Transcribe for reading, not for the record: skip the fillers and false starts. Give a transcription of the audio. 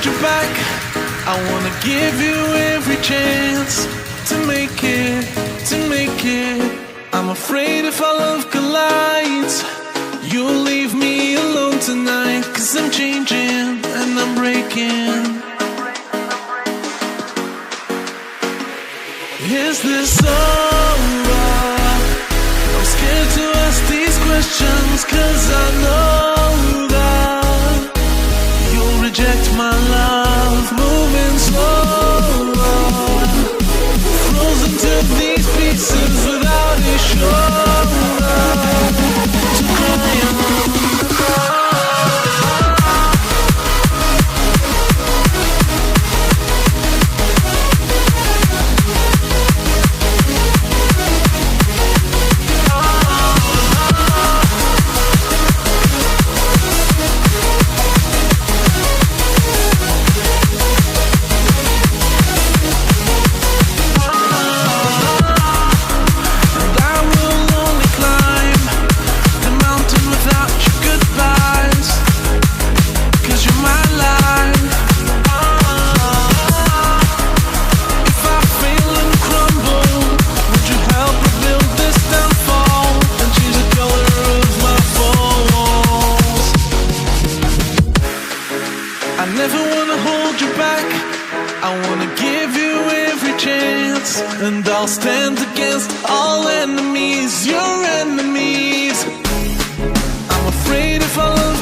hold you back. I wanna give you every chance to make it, to make it. I'm afraid if our love collides, you'll leave me alone tonight. 'Cause I'm changing and I'm breaking. Is this over? I'm scared to ask these questions, 'cause I know that you'll reject my love. Moving slower, frozen to these pieces without a shoulder to cry on. I never wanna hold you back. I wanna give you every chance, and I'll stand against all enemies, your enemies. I'm afraid if our love